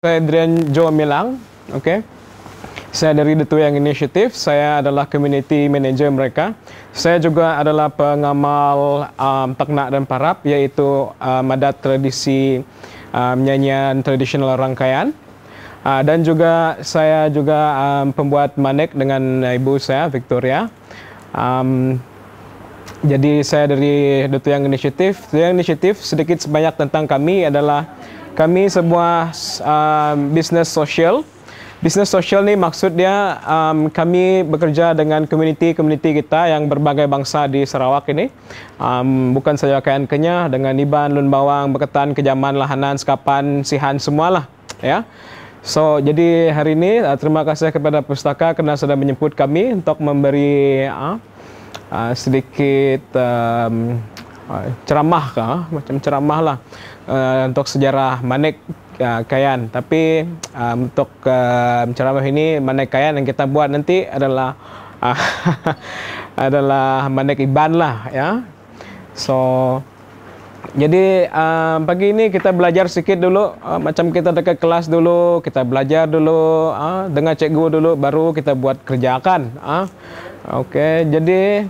Saya Adrian Joe Milang, oke. Saya dari The Tuyang Initiative, saya adalah community manager mereka. Saya juga adalah pengamal teknak dan parap, iaitu adat tradisi nyanyian tradisional rangkaian. Dan juga saya juga pembuat manek dengan ibu saya, Victoria. Jadi saya dari The Tuyang Initiative. The Tuyang Initiative sedikit sebanyak tentang kami adalah kami sebuah bisnes sosial. Bisnes sosial ni maksud dia kami bekerja dengan komuniti kita yang berbagai bangsa di Sarawak ini. Bukan saja Kayan Kenyah, dengan Iban, Lun Bawang, Beketan, Kejaman, Lahanan, Sekapan, Sihan, semualah. Ya. So, jadi hari ini terima kasih kepada Pustaka kerana sudah menjemput kami untuk memberi sedikit ceramah, macam ceramah lah untuk sejarah Manek Kayan. Tapi untuk ceramah ini Manek Kayan yang kita buat nanti adalah adalah Manek Iban lah, ya. So jadi pagi ini kita belajar sedikit dulu, macam kita dekat kelas dulu, kita belajar dulu, dengar cikgu dulu, baru kita buat kerjakan. Okey, jadi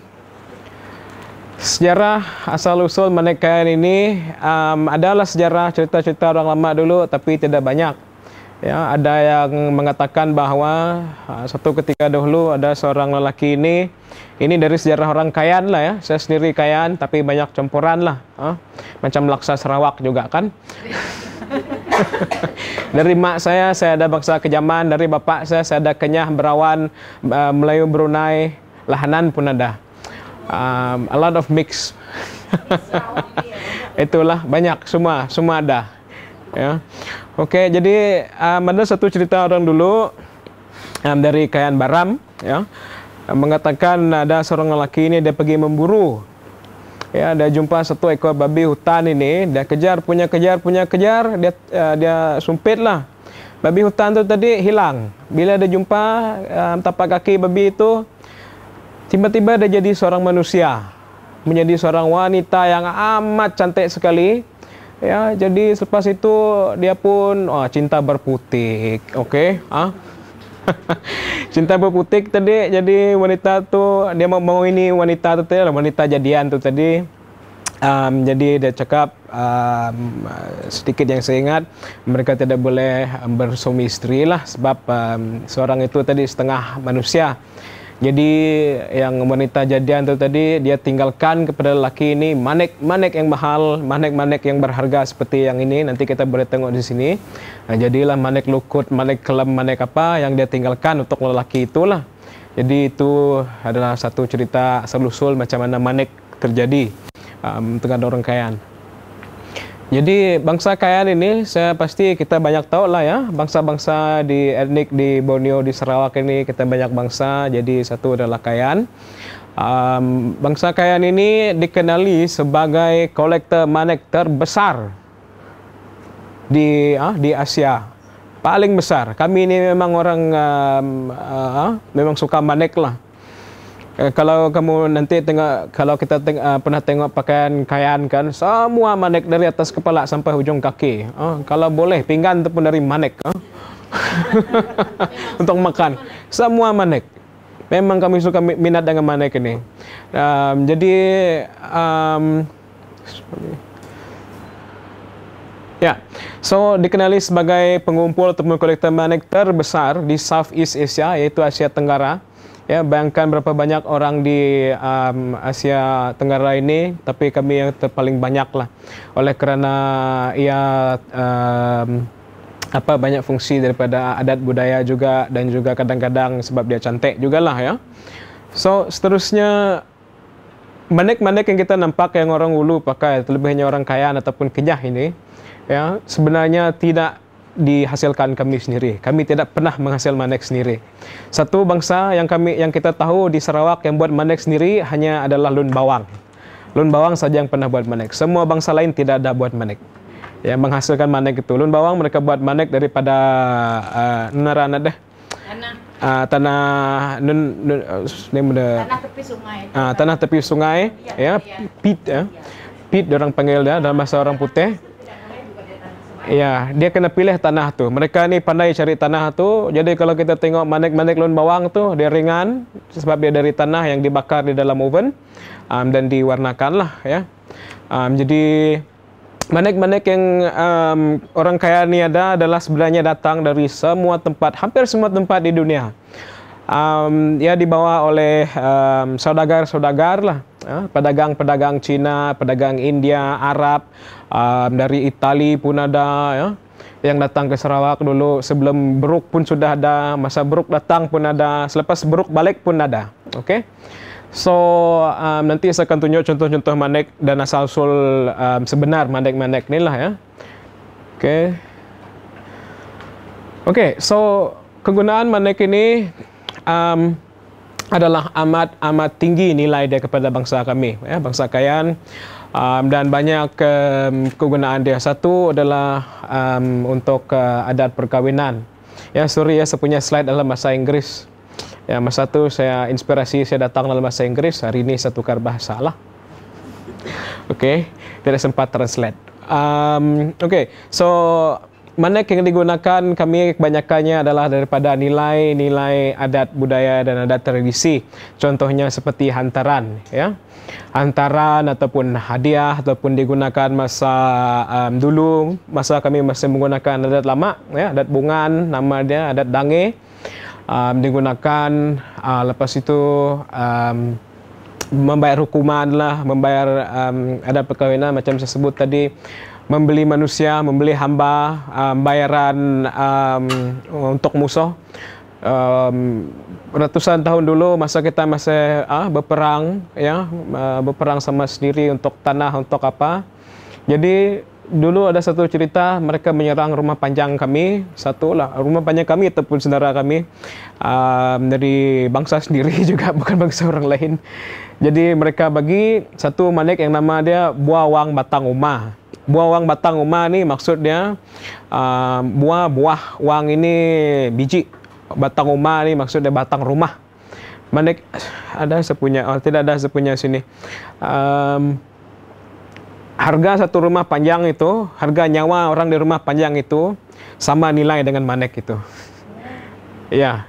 sejarah asal-usul Manek Kayan ini adalah sejarah cerita-cerita orang lama dulu, tapi tidak banyak. Ya, ada yang mengatakan bahawa suatu ketika dahulu ada seorang lelaki ini dari sejarah orang Kayan lah, ya. Saya sendiri Kayan, tapi banyak campuran lah, macam laksa Sarawak juga kan. Dari mak saya ada bangsa Kejaman, dari bapak saya ada Kenyah, Berawan, Melayu, Brunei, Lahanan pun ada. A lot of mix. Itulah banyak, semua ada. Ya. Okey, jadi ada satu cerita orang dulu dari Kayan Baram, ya, mengatakan ada seorang lelaki ini dia pergi memburu. Ya, dia jumpa satu ekor babi hutan ini, dia kejar, dia sumpitlah. Babi hutan tu tadi hilang. Bila dia jumpa tapak kaki babi itu, tiba-tiba dia jadi seorang manusia, menjadi seorang wanita yang amat cantik sekali. Ya, jadi selepas itu dia pun cinta berputik, okey, cinta berputik tadi. Jadi wanita tu dia mau ini wanita tu tadi, wanita jadian tu tadi. Jadi dia cakap sedikit yang saya ingat, mereka tidak boleh bersuami isteri lah, sebab seorang itu tadi setengah manusia. Jadi yang wanita jadian itu tadi dia tinggalkan kepada lelaki ini manek yang mahal, manek yang berharga seperti yang ini. Nanti kita boleh tengok di sini. Jadilah manek lukut, manek kelem, manek apa yang dia tinggalkan untuk lelaki itulah. Jadi itu adalah satu cerita asal-usul macam mana manek terjadi dengan orang Kayan. Jadi bangsa Kayan ini saya pasti kita banyak tahu lah, ya. Bangsa-bangsa di etnik di Borneo, di Sarawak ini kita banyak bangsa. Jadi satu adalah Kayan. Bangsa Kayan ini dikenali sebagai kolektor manek terbesar di Asia. Paling besar. Kami ini memang orang memang suka manek lah. Kalau kamu nanti tengok, kalau kita pernah tengok pakaian Kayan kan, semua manek dari atas kepala sampai hujung kaki. Kalau boleh pinggan itu pun dari manek. Untuk makan, semua manek. Memang kami suka minat dengan manek ini. Jadi ya, so dikenali sebagai pengumpul ataupun kolektor manek terbesar di Southeast Asia, iaitu Asia Tenggara. Ya, bayangkan berapa banyak orang di Asia Tenggara ini, tapi kami yang paling banyak lah. Oleh kerana ia banyak fungsi daripada adat budaya juga, dan juga kadang-kadang sebab dia cantik jugalah, ya. So seterusnya manek-manek yang kita nampak yang orang Ulu pakai, terlebihnya orang Kayan ataupun Kenyah ini, ya, sebenarnya tidak dihasilkan kami sendiri. Kami tidak pernah menghasil manek sendiri. Satu bangsa yang kita tahu di Sarawak yang buat manek sendiri hanya adalah Lun Bawang. Lun Bawang saja yang pernah buat manek. Semua bangsa lain tidak ada buat manek. Ya, menghasilkan manek itu. Lun Bawang mereka buat manek daripada tanah tepi sungai. Tanah tepi sungai, ya, peat, ya. Peat orang panggil dia dalam bahasa orang putih. Ya, dia kena pilih tanah tu. Mereka ni pandai cari tanah tu. Jadi kalau kita tengok manik-manik lun bawang tu, dia ringan sebab dia dari tanah yang dibakar di dalam oven dan diwarnakan lah ya. Jadi manik-manik yang orang kaya ni ada adalah sebenarnya datang dari semua tempat, hampir semua tempat di dunia. Ya dibawa oleh saudagar-saudagar lah, pedagang-pedagang Cina, pedagang India, Arab, dari Itali pun ada ya, yang datang ke Sarawak dulu sebelum Brooke pun sudah ada, masa Brooke datang pun ada, selepas Brooke balik pun ada. Oke. So nanti saya akan tunjuk contoh-contoh manik dan asal-usul sebenar manik-manik ni lah ya. Oke, so kegunaan manik ini adalah amat tinggi nilai dia kepada bangsa kami, ya, bangsa Kayan, dan banyak kegunaan dia. Satu adalah untuk adat perkawinan. Ya, sorry ya, saya punya slide dalam bahasa Inggris. Ya, masa tu saya inspirasi, saya datang dalam bahasa Inggris. Hari ini saya tukar bahasa lah. Oke, tidak sempat translate. Oke, so manik yang digunakan kami kebanyakannya adalah daripada nilai-nilai adat budaya dan adat tradisi. Contohnya seperti hantaran, ya, hantaran ataupun hadiah ataupun digunakan masa dulu, masa kami masih menggunakan adat lama, ya, adat bungan, nama dia adat dange, digunakan. Lepas itu membayar hukuman lah, membayar adat perkahwinan macam saya sebut tadi. Membeli manusia, membeli hamba, bayaran untuk musuh. Ratusan tahun dulu masa kita masih berperang, ya, berperang sama sendiri untuk tanah, untuk apa. Jadi dulu ada satu cerita, mereka menyerang rumah panjang kami, satu lah, rumah panjang kami ataupun saudara kami, dari bangsa sendiri juga, bukan bangsa orang lain. Jadi mereka bagi satu manik yang nama dia buah wang batang umah. Buah wang batang umah ni maksud dia buah wang ini biji, batang umah ni maksud dia batang rumah. Manik ada sepunya, tidak ada sepunya sini. Harga satu rumah panjang itu, harga nyawa orang di rumah panjang itu sama nilai dengan manik itu. Ya,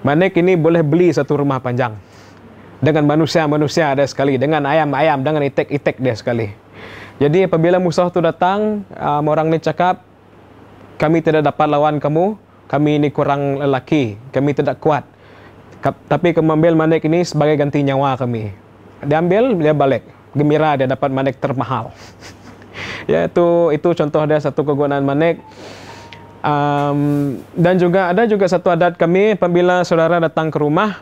manik ini boleh beli satu rumah panjang. Dengan manusia-manusia ada sekali, dengan ayam-ayam, dengan itek-itek dia sekali. Jadi apabila musuh itu datang, orang ini cakap, kami tidak dapat lawan kamu, kami ini kurang lelaki, kami tidak kuat. Tapi kamu ambil manik ini sebagai ganti nyawa kami. Dia ambil, dia balik. Gembira dia dapat manik termahal. Ya, itu contoh dia satu kegunaan manik. Dan juga ada juga satu adat kami, apabila saudara datang ke rumah,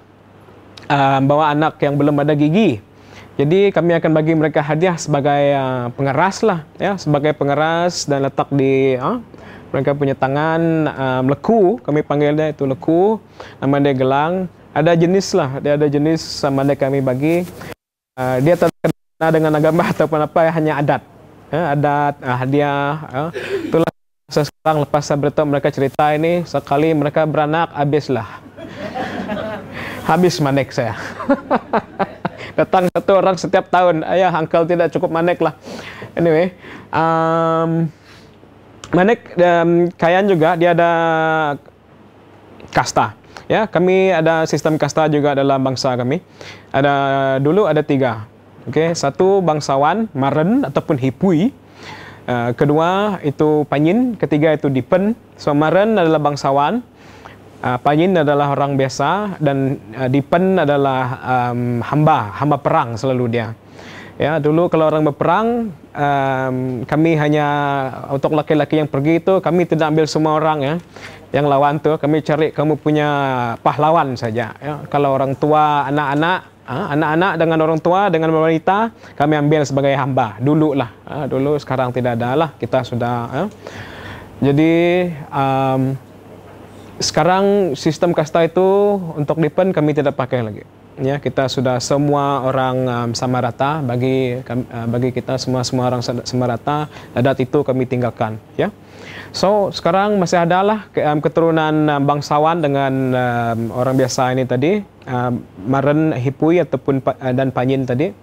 bawa anak yang belum ada gigi. Jadi kami akan bagi mereka hadiah sebagai pengeras lah, ya, sebagai pengeras, dan letak di mereka punya tangan leku, kami panggil dia itu leku, nama dia gelang. Ada jenis lah, dia ada jenis sama dia kami bagi. Dia tak kena dengan agama ataupun apa, ya, hanya adat, ya, adat, hadiah. Ya. Itulah sekarang lepas saya beritahu mereka cerita ini, sekali mereka beranak, habislah. Habis manik saya. Datang satu orang setiap tahun, ayah, uncle tidak cukup manik lah. Anyway, manik Kayan juga dia ada kasta. Ya, kami ada sistem kasta juga dalam bangsa kami. Dulu ada 3. Okey, satu bangsawan, Maren ataupun Hipui. Kedua itu Panyin, ketiga itu Dipen. So Maren adalah bangsawan. Panyin adalah orang biasa, dan Dipen adalah hamba perang selalu dia. Ya, dulu kalau orang berperang, kami hanya untuk laki-laki yang pergi itu, kami tidak ambil semua orang, ya, yang lawan tu, kami cari kamu punya pahlawan saja. Ya. Kalau orang tua, anak-anak dengan orang tua, dengan wanita, kami ambil sebagai hamba. Dulu lah, dulu, sekarang tidak ada lah, kita sudah. Ya. Jadi sekarang sistem kasta itu untuk Dipen kami tidak pakai lagi. Ya, kita sudah semua orang sama rata, bagi kita semua orang sama rata. Adat itu kami tinggalkan. Ya, so sekarang masih ada lah keturunan bangsawan dengan orang biasa ini tadi, Maren, Hipui ataupun dan Panyin tadi.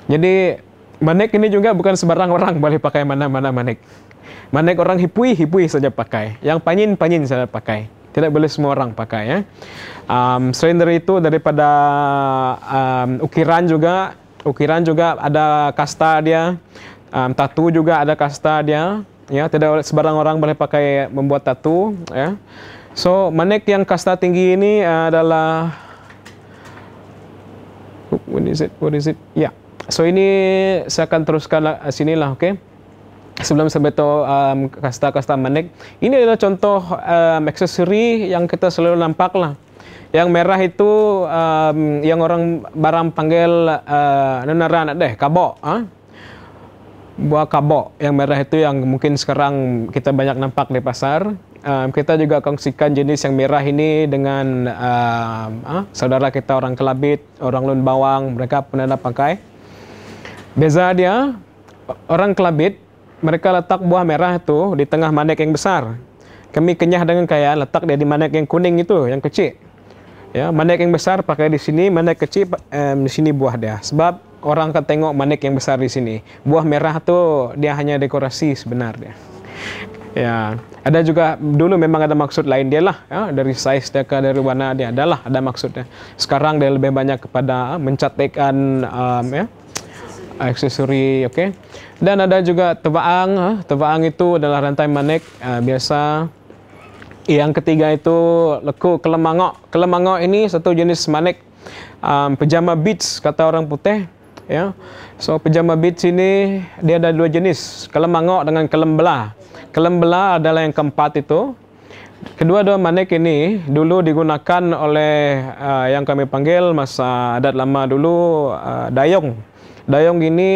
Jadi manik ini juga bukan sembarang orang boleh pakai mana-mana manik. Manek orang hipui saja pakai. Yang panyin saja pakai. Tidak boleh semua orang pakai ya. Selain dari itu daripada ukiran juga ada kasta dia. Tatu juga ada kasta dia. Ya, tidak sebarang orang boleh pakai membuat tatu ya. So, manek yang kasta tinggi ini adalah what is it? Ya. So ini saya akan teruskan sinilah, oke? Sebelum sampai ke kasta-kasta manek, ini adalah contoh aksesori yang kita selalu nampak lah. Yang merah itu yang orang barang panggil nenaran deh, kabok, buah kabok. Yang merah itu yang mungkin sekarang kita banyak nampak di pasar. Kita juga kongsikan jenis yang merah ini dengan saudara kita orang Kelabit, orang Lun Bawang, mereka pernah pakai. Beza dia, orang Kelabit, mereka letak buah merah itu di tengah manek yang besar. Kami kenyah dengan kaya letak dia di manek yang kuning itu, yang kecil. Ya, manek yang besar pakai di sini, manek kecil di sini buah dia. Sebab orang akan tengok manek yang besar di sini. Buah merah tu dia hanya dekorasi sebenarnya. Ya, ada juga dulu memang ada maksud lain dia lah, ya, dari size dia ke dari warna dia adalah ada maksudnya. Sekarang dia lebih banyak kepada mencantikkan ya, aksesori, oke. Dan ada juga tebaang. Tebaang itu adalah rantai manek biasa. Yang ketiga itu lekuk kelemangok. Kelemangok ini satu jenis manek pejama beads kata orang putih. Ya, so pejama beads ini dia ada dua jenis, kelemangok dengan kelembela. Kelembela adalah yang keempat itu. Kedua-dua manek ini dulu digunakan oleh yang kami panggil masa adat lama dulu dayong. Dayong ini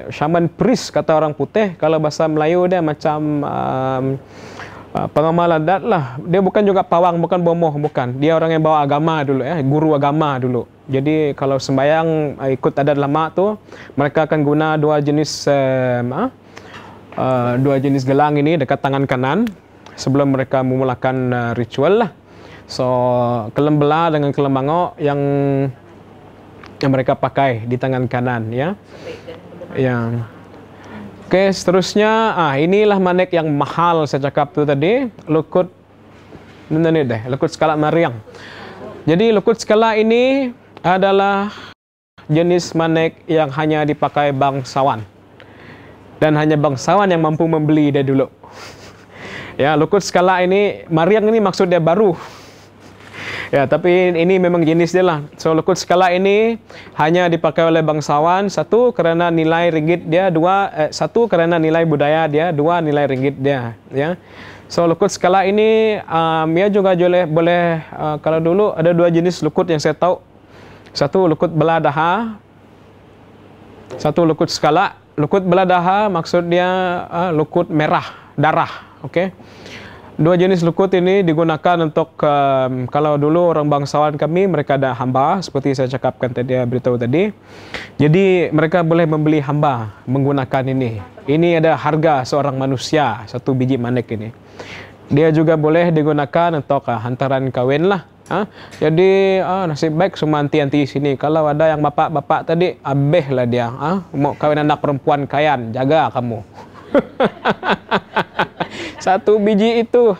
shaman priest kata orang putih. Kalau bahasa Melayu dia macam pengamal adat lah. Dia bukan juga pawang, bukan bomoh, bukan. Dia orang yang bawa agama dulu ya, guru agama dulu. Jadi kalau sembahyang ikut adat lama tu, mereka akan guna dua jenis gelang ini dekat tangan kanan sebelum mereka memulakan ritual lah. So kelembela dengan kelemangok yang mereka pakai di tangan kanan ya. Yang oke, seterusnya inilah manek yang mahal saya cakap tu tadi, lekut lekut skala Mariang. Jadi lekut skala ini adalah jenis manek yang hanya dipakai bangsawan. Dan hanya bangsawan yang mampu membeli dia dulu. Ya, lekut skala ini, Mariang ini maksudnya baru. Ya, tapi ini memang jenis dia lah. So, lekut skala ini hanya dipakai oleh bangsawan. Satu, kerana nilai ringgit dia. Satu, kerana nilai budaya dia. Dua, nilai ringgit dia. Ya. So, lekut skala ini ya juga boleh kalau dulu ada dua jenis lekut yang saya tahu. Satu, lekut beladaha. Satu, lekut skala. Lekut beladaha maksud dia lekut merah, darah. Okey. Dua jenis lekut ini digunakan untuk kalau dulu orang bangsawan kami mereka ada hamba seperti saya cakapkan tadi, beritahu tadi. Jadi mereka boleh membeli hamba menggunakan ini. Ini ada harga seorang manusia satu biji manek ini. Dia juga boleh digunakan untuk hantaran kahwin lah. Jadi nasib baik semua anti-anti sini. Kalau ada yang bapak-bapak tadi, abeh lah dia. Mau kahwin anak perempuan kayan, jaga kamu. Satu biji itu,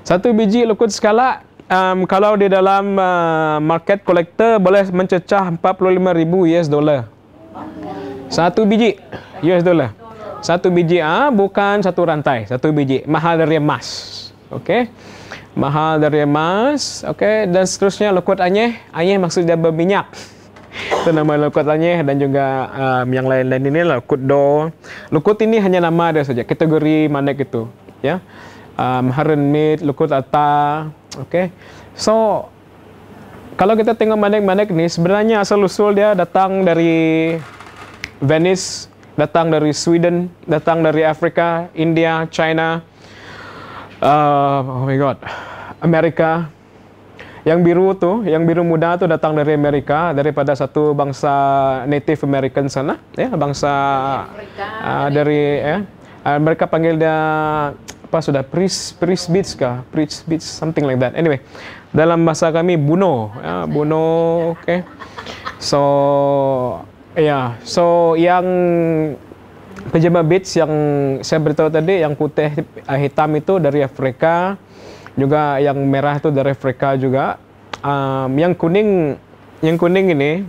satu biji lekut skala. Kalau di dalam market collector boleh mencecah 45,000 US dollar. Satu biji US dollar. Satu biji, bukan satu rantai, satu biji. Mahal dari emas. Okey. Mahal dari emas. Okey, dan seterusnya lekut anyeh. Anyeh maksud dia berminyak. Itu nama lekut anyeh dan juga yang lain-lain ini lekut do. Lekut ini hanya nama dia saja, kategori manek itu, ya. Haren meat, lekut ata. Okey. So kalau kita tengok manek-manek ni sebenarnya asal usul dia datang dari Venice, datang dari Sweden, datang dari Afrika, India, China. Oh my god. Amerika. Yang biru tu, yang biru muda tu datang dari Amerika, daripada satu bangsa Native American sana, ya, bangsa dari mereka panggil dia apa sudah priest beads kah? Priest beads, something like that. Anyway, dalam bahasa kami buno, ya, buno, okay. So yang pajama beach yang saya beritahu tadi, yang putih hitam itu dari Afrika, juga yang merah itu dari Afrika juga. Yang kuning ini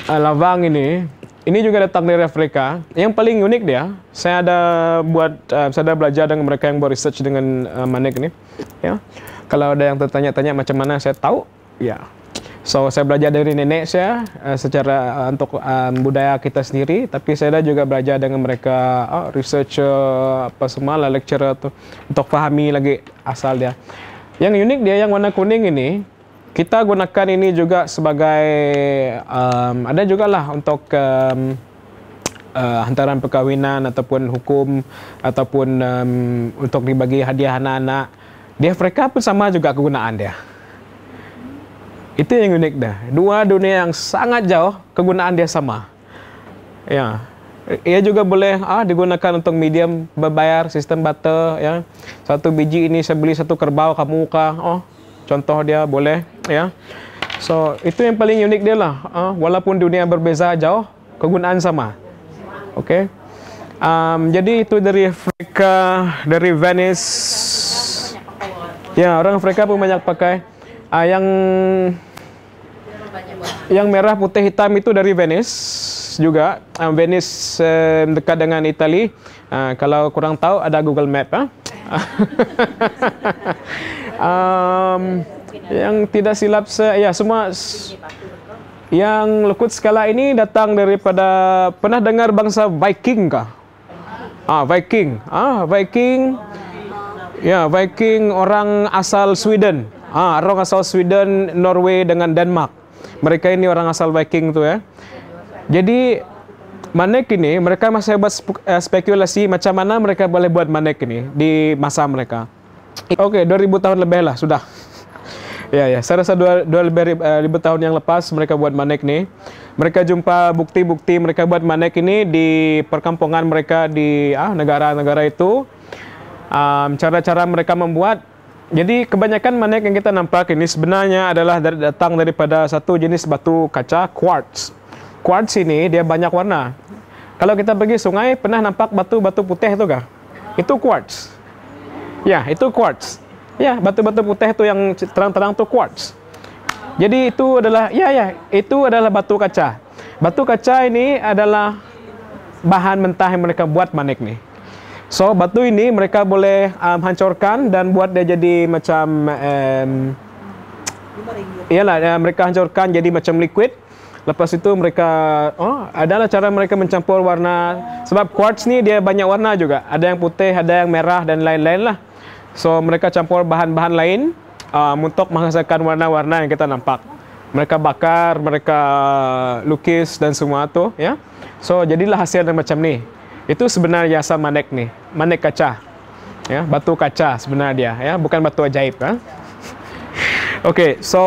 lavang ini juga datang dari Afrika. Yang paling unik dia, saya ada belajar dengan mereka yang buat research dengan manik ini. Ya, kalau ada yang tertanya-tanya macam mana saya tahu, ya. So saya belajar dari nenek saya secara untuk budaya kita sendiri, tapi saya juga belajar dengan mereka researcher apa semua lah, lecturer tuh untuk pahami lagi asal dia. Yang unik dia yang warna kuning ini, kita gunakan ini juga sebagai ada juga lah untuk hantaran perkawinan ataupun hukum ataupun untuk dibagi hadiah anak-anak. Di Afrika pun sama juga kegunaan dia. Itu yang unik dah. Dua dunia yang sangat jauh, kegunaan dia sama. Ya. Ia juga boleh digunakan untuk medium berbayar, sistem barter, ya. Satu biji ini saya beli satu kerbau kamu kah? Contoh dia boleh, ya. So, itu yang paling unik dia lah. Walaupun dunia berbeza jauh, kegunaan sama. Oke. Jadi itu dari Afrika, dari Venice. Ya, orang Afrika pun banyak pakai. Yang merah putih hitam itu dari Venice juga. Venice dekat dengan Italia. Kalau kurang tahu ada Google Map. Yang tidak silap saya, semua yang Lekut Skala ini datang daripada, pernah dengar bangsa Viking kah? Viking. Ya, Viking orang asal Sweden. Orang asal Sweden, Norway dengan Denmark. Mereka ini orang asal Viking tu ya. Jadi manik ini mereka masih buat spekulasi macam mana mereka boleh buat manik ini di masa mereka. Oke, 2000 tahun lebih lah sudah. Ya, saya rasa 2000 tahun yang lepas mereka buat manik ni. Mereka jumpa bukti-bukti mereka buat manik ini di perkampungan mereka di negara-negara itu. Cara-cara mereka membuat. Jadi kebanyakan manik yang kita nampak ini sebenarnya adalah datang daripada satu jenis batu kaca, quartz. Quartz ini dia banyak warna. Kalau kita pergi sungai pernah nampak batu-batu putih itu kah? Itu quartz. Ya, itu quartz. Ya, batu-batu putih itu yang terang-terang itu quartz. Jadi itu adalah itu adalah batu kaca. Batu kaca ini adalah bahan mentah yang mereka buat manik nih. So batu ini mereka boleh hancurkan dan buat dia jadi macam mereka hancurkan jadi macam liquid. Lepas itu mereka adalah cara mereka mencampur warna, sebab quartz ni dia banyak warna juga. Ada yang putih, ada yang merah dan lain-lain lah. So mereka campur bahan-bahan lain untuk menghasilkan warna-warna yang kita nampak. Mereka bakar, mereka lukis dan semua tu, ya. So jadilah hasil yang macam ni. Itu sebenarnya jasa manik nih, manik kaca, ya, batu kaca sebenarnya dia, ya, bukan batu ajaib, ya. Oke, so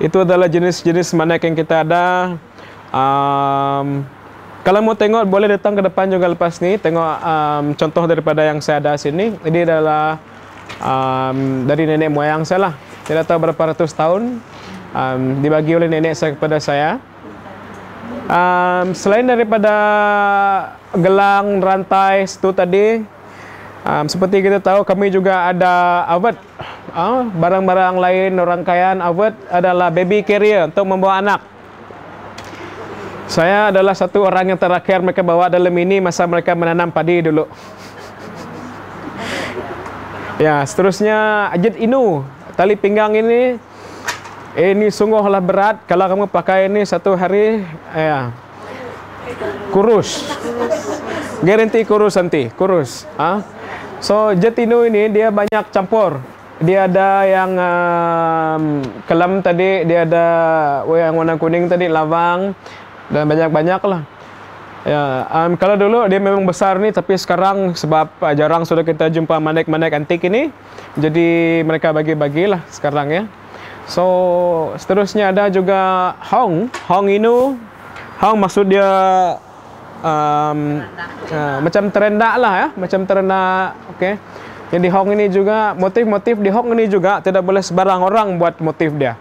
itu adalah jenis-jenis manik yang kita ada. Kalau mau tengok boleh datang ke depan juga lepas ni, tengok contoh daripada yang saya ada sini. Ini adalah dari nenek moyang saya lah. Tidak tahu berapa ratus tahun, dibagi oleh nenek saya kepada saya. Selain daripada gelang, rantai, itu tadi, seperti kita tahu kami juga ada awet, barang-barang lain orang kaya. Awet adalah baby carrier untuk membawa anak. Saya adalah satu orang yang terakhir mereka bawa dalam ini masa mereka menanam padi dulu. Ya, seterusnya ajit inu, tali pinggang ini sungguhlah berat. Kalau kamu pakai ini satu hari, kurus. Garanti kurus nanti, kurus. So jetinu ini dia banyak campur. Dia ada yang kelam tadi, dia ada yang warna kuning tadi, lavang, dan banyak-banyak lah. Ya, kalau dulu dia memang besar nih, tapi sekarang sebab jarang sudah kita jumpa manik-manik antik ini, jadi mereka bagi-bagilah sekarang, ya. So seterusnya ada juga hong. Hong ini, hong maksud dia macam terendak lah, ya, macam terendak. Oke. Yang di hong ini juga motif-motif di hong ini juga tidak boleh sebarang orang buat motif dia,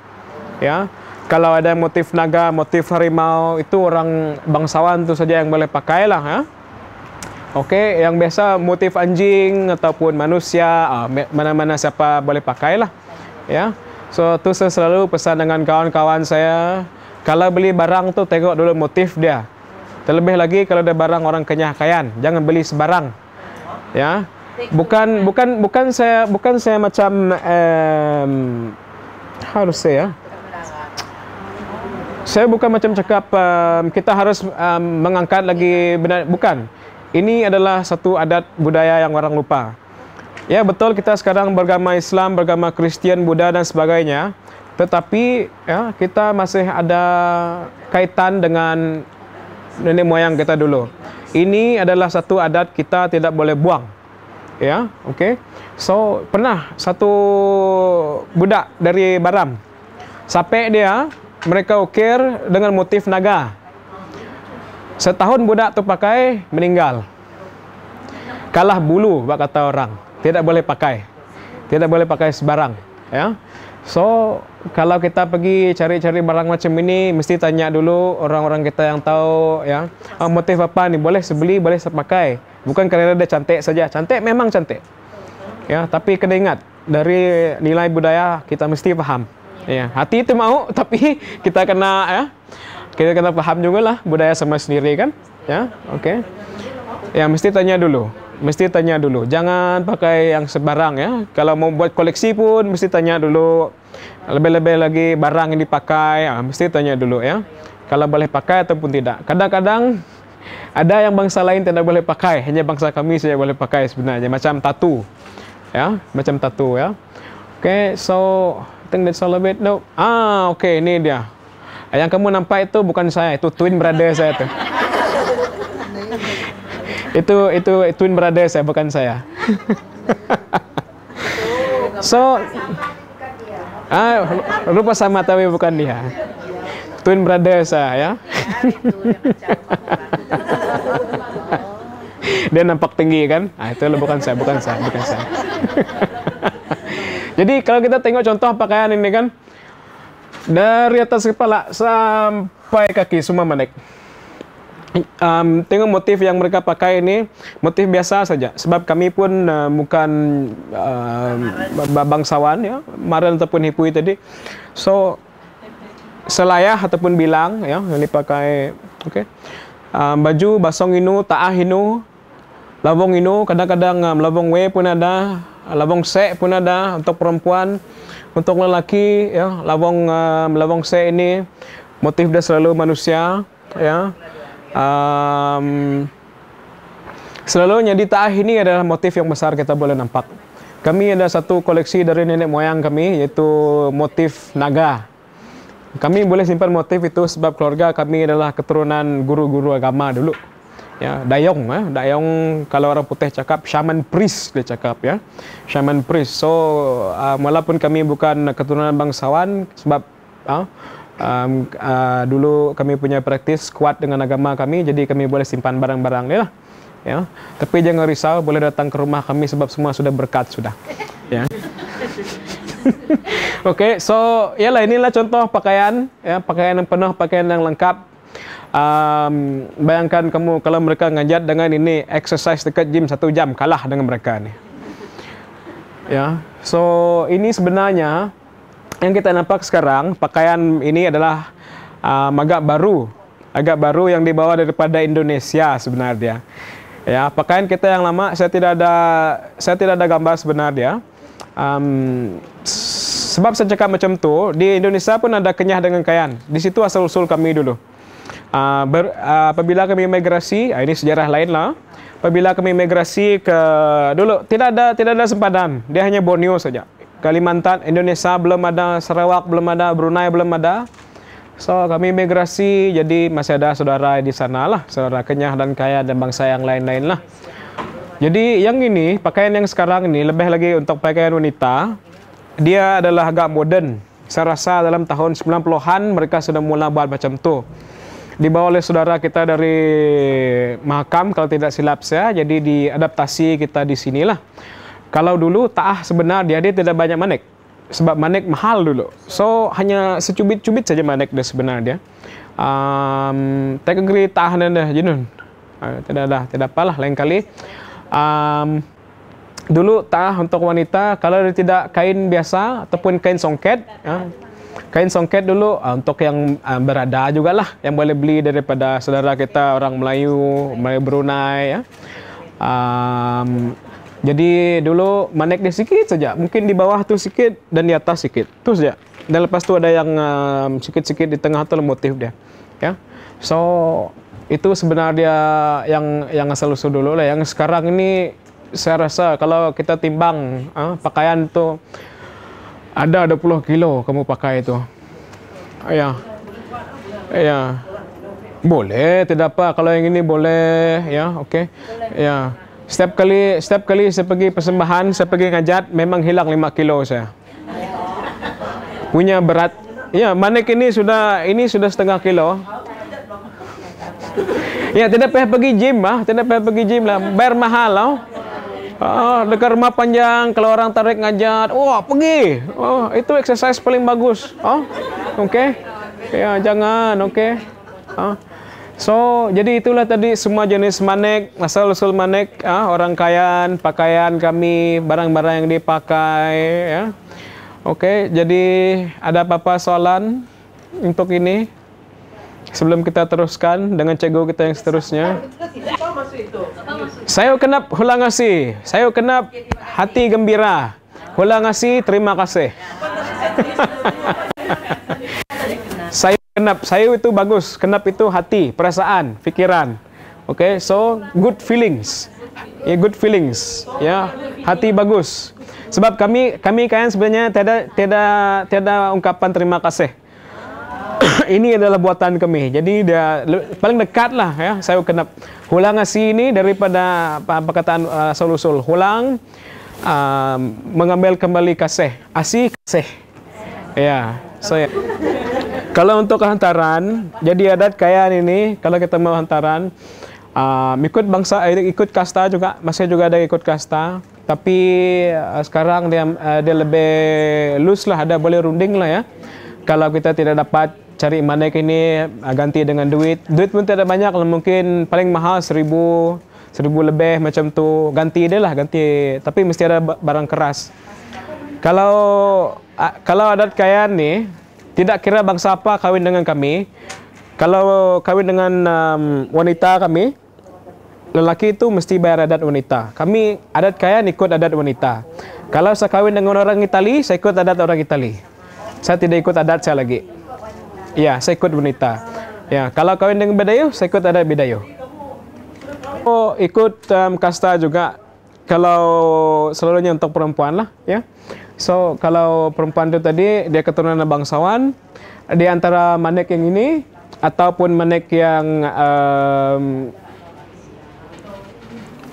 ya. Kalau ada motif naga, motif harimau, itu orang bangsawan tu saja yang boleh pakai lah, ya. Okey, yang biasa motif anjing ataupun manusia, mana-mana siapa boleh pakai lah, ya. So tu saya selalu pesan dengan kawan-kawan saya, kalau beli barang tu tengok dulu motif dia. Terlebih lagi kalau ada barang orang kenyakayan, jangan beli sebarang, ya. Bukan saya macam how to say, ya. Saya bukan macam cakap kita harus mengangkat lagi benar, bukan. Ini adalah satu adat budaya yang orang lupa. Ya betul, kita sekarang beragama Islam, beragama Kristian, Buddha dan sebagainya. Tetapi ya kita masih ada kaitan dengan nenek moyang kita dulu. Ini adalah satu adat kita tidak boleh buang. Ya, okey. So pernah satu budak dari Baram, sampai dia mereka ukir dengan motif naga. Setahun budak tu pakai, meninggal. Kalah bulu, bak kata orang. Tidak boleh pakai. Tidak boleh pakai sebarang, ya. So, kalau kita pergi cari-cari barang macam ini, mesti tanya dulu orang-orang kita yang tahu, ya. Motif apa ni? Boleh sebeli, boleh sepakai. Bukan kerana dia cantik saja. Cantik memang cantik. Ya, tapi kena ingat, dari nilai budaya kita mesti faham. Ya, hati itu mau, tapi kita kena, ya, kita kena faham juga lah budaya sama sendiri kan, ya, okey. Ya, mesti tanya dulu, jangan pakai yang sebarang, ya. Kalau mau buat koleksi pun mesti tanya dulu, lebih-lebih lagi barang yang dipakai, mesti tanya dulu, ya. Kalau boleh pakai ataupun tidak. Kadang-kadang ada yang bangsa lain tidak boleh pakai, hanya bangsa kami saja boleh pakai sebenarnya, macam tattoo, ya, macam tattoo, ya. Okey, so I think that's all of it. No. Okey, ini dia. Yang kamu nampak itu bukan saya, itu twin brother saya tu. itu twin brother saya, bukan saya. So, rupa sama tapi bukan dia. Twin brother saya, ya. Dia nampak tinggi kan? Itu bukan saya. Jadi kalau kita tengok contoh pakaian ini kan, dari atas kepala sampai kaki semua menaik. Tengok motif yang mereka pakai ini, motif biasa saja. Sebab kami pun bukan bangsawan, ya, Marel ataupun Hipui tadi. So selayah ataupun bilang, ya, yang dipakai, okey. Baju basong inu, taah inu, labong inu, kadang-kadang labong we pun ada, labong se pun ada untuk perempuan. Untuk lelaki, ya, labong se ini motif dia selalu manusia, ya. Selalunya di taah ini adalah motif yang besar kita boleh nampak. Kami ada satu koleksi dari nenek moyang kami, yaitu motif naga. Kami boleh simpan motif itu sebab keluarga kami adalah keturunan guru-guru agama dulu. Ya, dayong, dayong kalau orang putih cakap shaman priest, dia cakap, ya, shaman priest. So walaupun kami bukan keturunan bangsawan, sebab dulu kami punya praktis kuat dengan agama kami, jadi kami boleh simpan barang-barang ni lah, ya. Tapi jangan risau, boleh datang ke rumah kami sebab semua sudah berkat sudah, ya. Okey, so yalah, inilah contoh pakaian, ya, pakaian yang penuh, pakaian yang lengkap. Bayangkan kamu kalau mereka ngajat dengan ini, exercise dekat gym 1 jam, kalah dengan mereka ni, ya. So ini sebenarnya yang kita nampak sekarang, pakaian ini adalah agak baru yang dibawa daripada Indonesia sebenarnya, ya. Pakaian kita yang lama saya tidak ada gambar sebenarnya, sebab saya cakap macam tu, di Indonesia pun ada Kenyah dengan Kayan. Di situ asal-usul kami dulu. Apabila kami migrasi, ini sejarah lain lah. Apabila kami migrasi ke dulu tidak ada sempadan, dia hanya Borneo saja. Kalimantan, Indonesia belum ada, Sarawak belum ada, Brunei belum ada. So kami migrasi, jadi masih ada saudara di sana lah, saudara Kenyah dan Kaya dan bangsa yang lain-lain lah. Jadi yang ini, pakaian yang sekarang ini lebih lagi untuk pakaian wanita. Dia adalah agak moden. Saya rasa dalam tahun 90-an mereka sudah mula buat macam tu. Dibawa oleh saudara kita dari Mahakam kalau tidak silap saya, jadi diadaptasi kita di sinilah. Kalau dulu taah sebenarnya dia tidak banyak manik. sebab manik mahal dulu. So hanya secubit-cubit saja manik dia sebenarnya. Tak agree tahanan dah jenun. Tidak apalah lain kali. Dulu untuk wanita kalau dia tidak kain biasa ataupun kain songket, kain songket dulu untuk yang berada juga lah yang boleh beli daripada saudara kita orang Melayu Brunei ya. Jadi dulu manik dia sikit saja, mungkin di bawah tu sikit dan di atas sikit, tu saja. Dan lepas tu ada yang sikit-sikit di tengah tu motif dia, ya. So itu sebenarnya yang asal usul dulu lah. Yang sekarang ini saya rasa kalau kita timbang pakaian tu ada 20 kilo kamu pakai itu, ya, ya. Boleh, tidak apa. Kalau yang ini boleh, ya, okey, ya. Setiap kali saya pergi persembahan, saya pergi ngajat, memang hilang 5 kilo saya. Punya berat. Ya, manik ini sudah setengah kilo. Ya, tidak payah pergi gym lah. Bayar mahal lah. Dekat rumah panjang, kalau orang tarik ngajat, pergi. Itu exercise paling bagus. Okey. Ya, jangan, okey. So, jadi itulah tadi semua jenis manik, asal-usul manik, orang kayan, pakaian kami, barang-barang yang dipakai, ya. Oke, jadi ada apa-apa soalan untuk ini? Sebelum kita teruskan dengan cikgu kita yang seterusnya. Saya kenap hulang ngasih, saya kenap hati gembira, hulang ngasih terima kasih. Saya itu bagus. Kenap itu hati, perasaan, pikiran. Okay, so good feelings. Ya, good feelings. Ya, hati bagus. Sebab kami kan sebenarnya tiada ungkapan terima kasih. Ini adalah buatan kami. Jadi dia paling dekat lah ya. Saya kenap hulang ngasih ini daripada perkataan asal-usul. Hulang mengambil kembali kasih. Asih kasih. Ya, saya. Kalau untuk hantaran, jadi adat kayan ini, kalau kita mau hantaran, ikut bangsa, ikut kasta juga, masih juga ada ikut kasta. Tapi sekarang dia lebih loose lah, ada boleh runding lah ya. Kalau kita tidak dapat cari manik ini, ganti dengan duit. Duit pun tidak banyak, mungkin paling mahal 1.000 lebih macam tu. Ganti dia lah, ganti. Tapi mesti ada barang keras. Kalau adat kayan ni, tidak kira bangsa apa kawin dengan kami. Kalau kawin dengan wanita kami, lelaki itu mesti bayar adat wanita. Kami adat kayan ikut adat wanita. Kalau saya kawin dengan orang Itali, saya ikut adat orang Itali. Saya tidak ikut adat saya lagi. Ya, saya ikut wanita. Ya, kalau kawin dengan Bedayu, saya ikut adat Bedayu. Ikut kasta juga. Kalau selalunya untuk perempuan lah, ya. So, kalau perempuan itu tadi, dia keturunan bangsawan, di antara manik yang ini, ataupun manik yang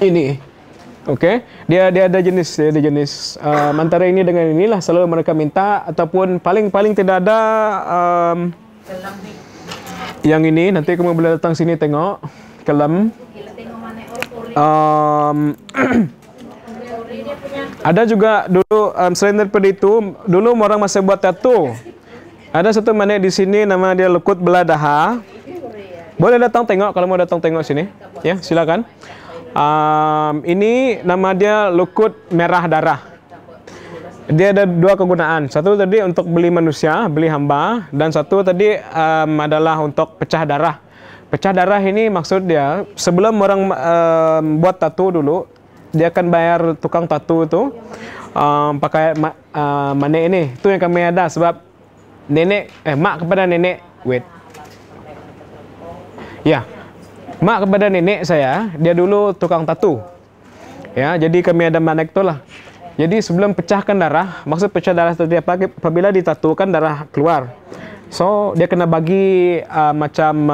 ini. Oke, dia ada jenis, antara ini dengan inilah selalu mereka minta, ataupun paling tidak ada yang ini, nanti kamu boleh datang sini tengok, kelam. Ada juga dulu selain daripada itu, dulu orang masih buat tattoo. Ada satu manik di sini nama dia lekut belah daha. Boleh datang tengok kalau mau datang tengok sini. Ya, silakan. Ini nama dia lekut merah darah. Dia ada dua kegunaan. Satu tadi untuk beli manusia, beli hamba, dan satu tadi adalah untuk pecah darah. Pecah darah ini maksud dia sebelum orang buat tattoo dulu, dia akan bayar tukang tattoo itu pakai manik ini. Itu yang kami ada sebab mak kepada nenek, ya, mak kepada nenek saya, dia dulu tukang tattoo. Ya, jadi kami ada manik itu lah. Jadi sebelum pecahkan darah, maksud pecah darah tadi apabila ditatukan darah keluar. So dia kena bagi macam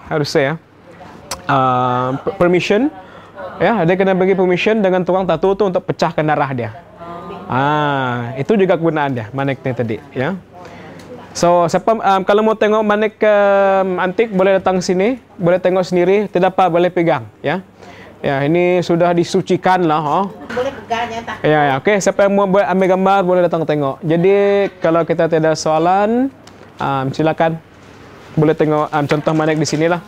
harus saya permission. Ya, dia kena bagi permission dengan tukang tattoo tu untuk pecahkan darah dia. Itu juga kegunaan dia, manik ni tadi, ya. So, siapa kalau mau tengok manik antik boleh datang sini, boleh tengok sendiri, tidak apa boleh pegang, ya. Ya, ini sudah disucikan lah, harganya tak. Ya, oke. Siapa yang mau ambil gambar boleh datang tengok. Jadi kalau kita tidak soalan, silakan boleh tengok contoh manik di sini lah.